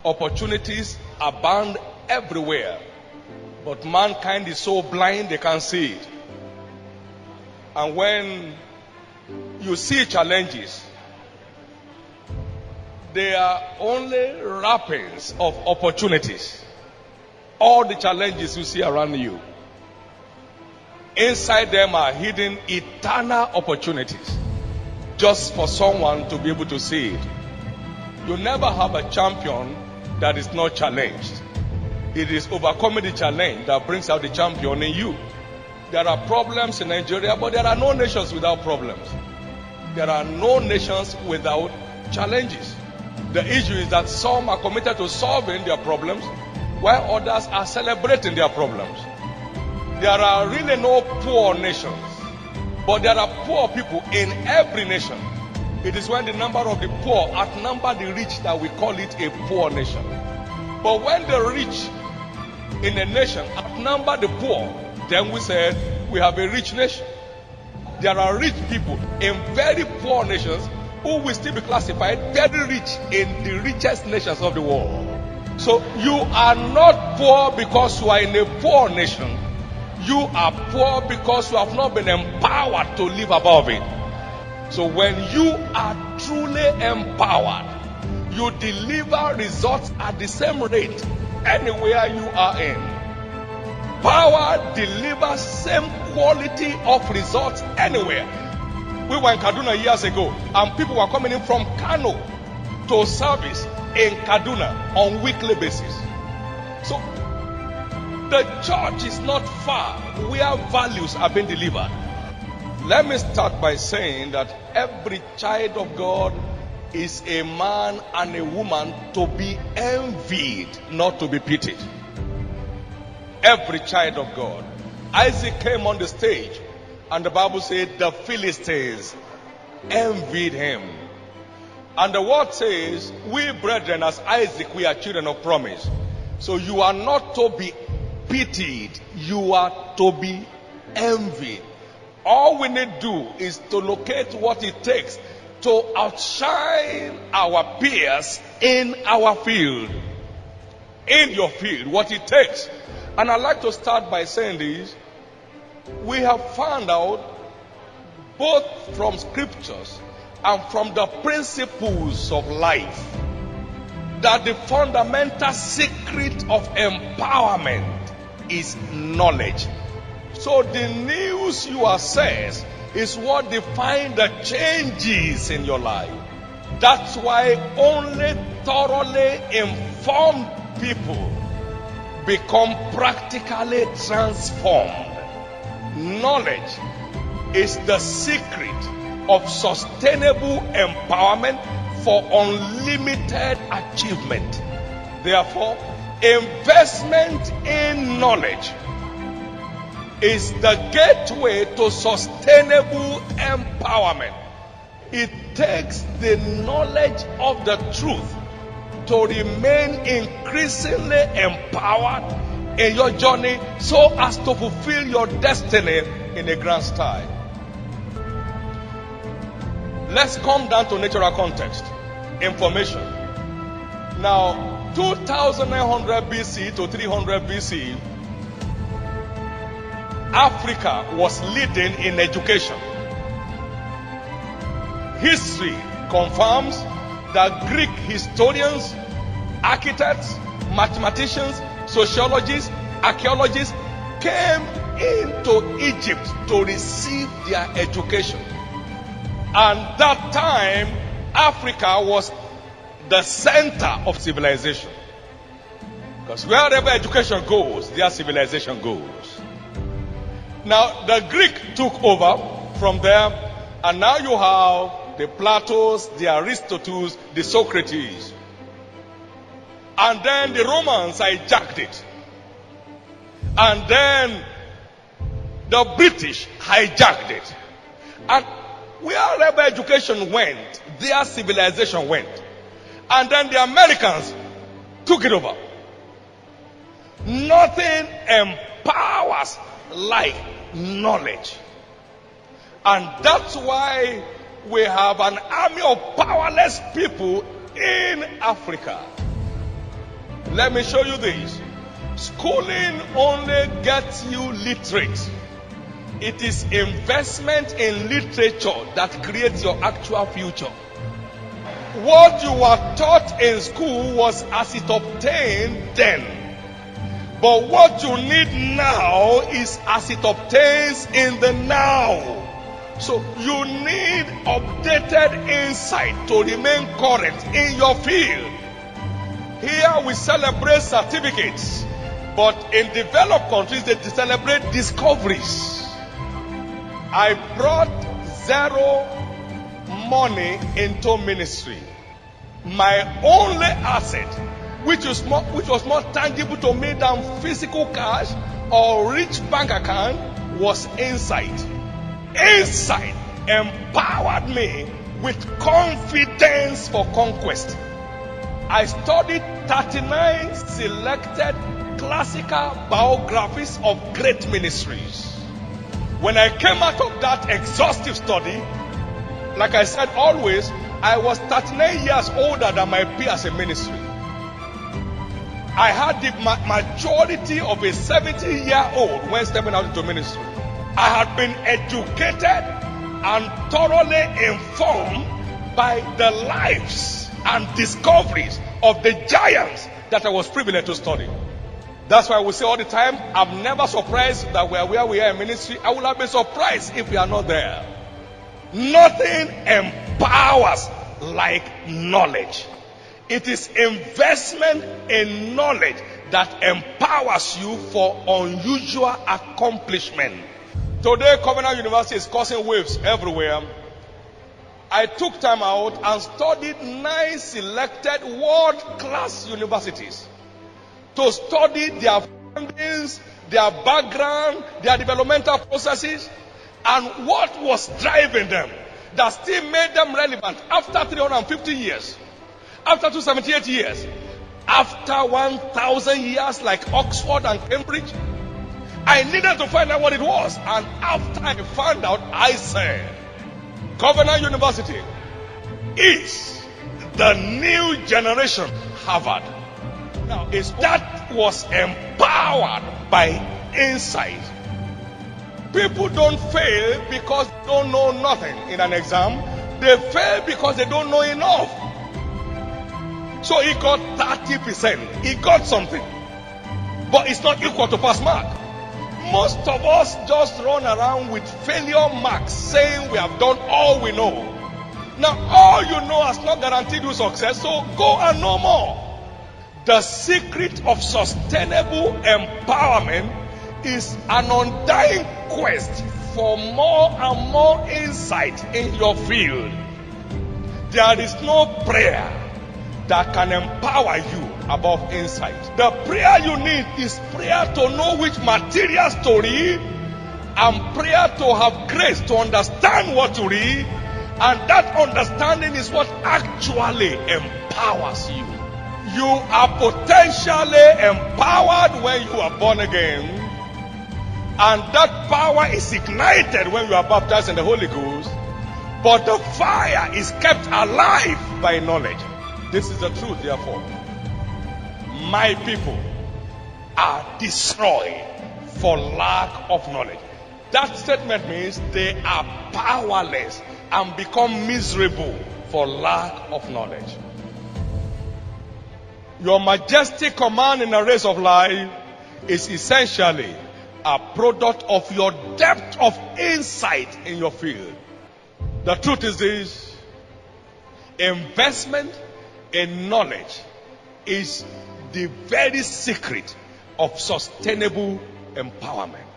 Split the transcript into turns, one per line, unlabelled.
Opportunities abound everywhere, but mankind is so blind they can't see it. And when you see challenges, they are only wrappings of opportunities. All the challenges you see around you, inside them are hidden eternal opportunities, just for someone to be able to see it. You never have a champion that is not challenged. It is overcoming the challenge that brings out the champion in you. There are problems in Nigeria, but there are no nations without problems. There are no nations without challenges. The issue is that some are committed to solving their problems, while others are celebrating their problems. There are really no poor nations, but there are poor people in every nation. It is when the number of the poor outnumber the rich that we call it a poor nation. But when the rich in a nation outnumber the poor, then we say we have a rich nation. There are rich people in very poor nations who will still be classified very rich in the richest nations of the world. So you are not poor because you are in a poor nation. You are poor because you have not been empowered to live above it. So when you are truly empowered, you deliver results at the same rate anywhere you are in. Power delivers same quality of results anywhere. We were in Kaduna years ago, and people were coming in from Kano to service in Kaduna on weekly basis. So the church is not far where values are being delivered. Let me start by saying that every child of God is a man and a woman to be envied, not to be pitied. Every child of God. Isaac came on the stage, and the Bible said the Philistines envied him. And the word says, we brethren, as Isaac, we are children of promise. So you are not to be pitied, you are to be envied. All we need to do is to locate what it takes to outshine our peers in our field. In your field, what it takes. And I'd like to start by saying this. We have found out, both from scriptures and from the principles of life, that the fundamental secret of empowerment is knowledge. So the news you assess is what defines the changes in your life. That's why only thoroughly informed people become practically transformed. Knowledge is the secret of sustainable empowerment for unlimited achievement. Therefore, investment in knowledge is the gateway to sustainable empowerment. It takes the knowledge of the truth to remain increasingly empowered in your journey so as to fulfill your destiny in a grand style. Let's come down to natural context. Information. Now, 2900 BC to 300 BC, Africa was leading in education. History confirms that Greek historians, architects, mathematicians, sociologists, archaeologists came into Egypt to receive their education. And that time, Africa was the center of civilization. Because wherever education goes, their civilization goes. Now, the Greek took over from there, and now you have the Platos, the Aristotles, the Socrates. And then the Romans hijacked it. And then the British hijacked it. And wherever education went, their civilization went. And then the Americans took it over. Nothing empowers like knowledge. And that's why we have an army of powerless people in Africa. Let me show you this. Schooling only gets you literate. It is investment in literature that creates your actual future. What you were taught in school was as it obtained then. But what you need now is as it obtains in the now. So you need updated insight to remain current in your field. Here we celebrate certificates, but in developed countries they celebrate discoveries. I brought zero money into ministry. My only asset, which was more tangible to me than physical cash or rich bank account, was insight. Insight empowered me with confidence for conquest. I studied 39 selected classical biographies of great ministries. When I came out of that exhaustive study, like I said always, I was 39 years older than my peers in ministry. I had the maturity of a 70-year-old when stepping out into ministry. I had been educated and thoroughly informed by the lives and discoveries of the giants that I was privileged to study. That's why we say all the time, I'm never surprised that we are where we are in ministry. I would have been surprised if we are not there. Nothing empowers like knowledge. It is investment in knowledge that empowers you for unusual accomplishment. Today, Covenant University is causing waves everywhere. I took time out and studied 9 selected world-class universities to study their findings, their background, their developmental processes, and what was driving them that still made them relevant after 350 years, after 278 years, after 1,000 years like Oxford and Cambridge. I needed to find out what it was, and after I found out, I said, Covenant University is the new generation Harvard. Now, that was empowered by insight. People don't fail because they don't know nothing in an exam. They fail because they don't know enough. So he got 30%. He got something. But it's not equal to pass mark. Most of us just run around with failure marks saying we have done all we know. Now, all you know has not guaranteed you success, so go and know more. The secret of sustainable empowerment is an undying quest for more and more insight in your field. There is no prayer that can empower you above insight. The prayer you need is prayer to know which materials to read, and prayer to have grace to understand what to read, and that understanding is what actually empowers you. You are potentially empowered when you are born again, and that power is ignited when you are baptized in the Holy Ghost, but the fire is kept alive by knowledge. This is the truth, therefore. My people are destroyed for lack of knowledge. That statement means they are powerless and become miserable for lack of knowledge. Your majestic command in the race of life is essentially a product of your depth of insight in your field. The truth is this: investment in knowledge is the very secret of sustainable empowerment.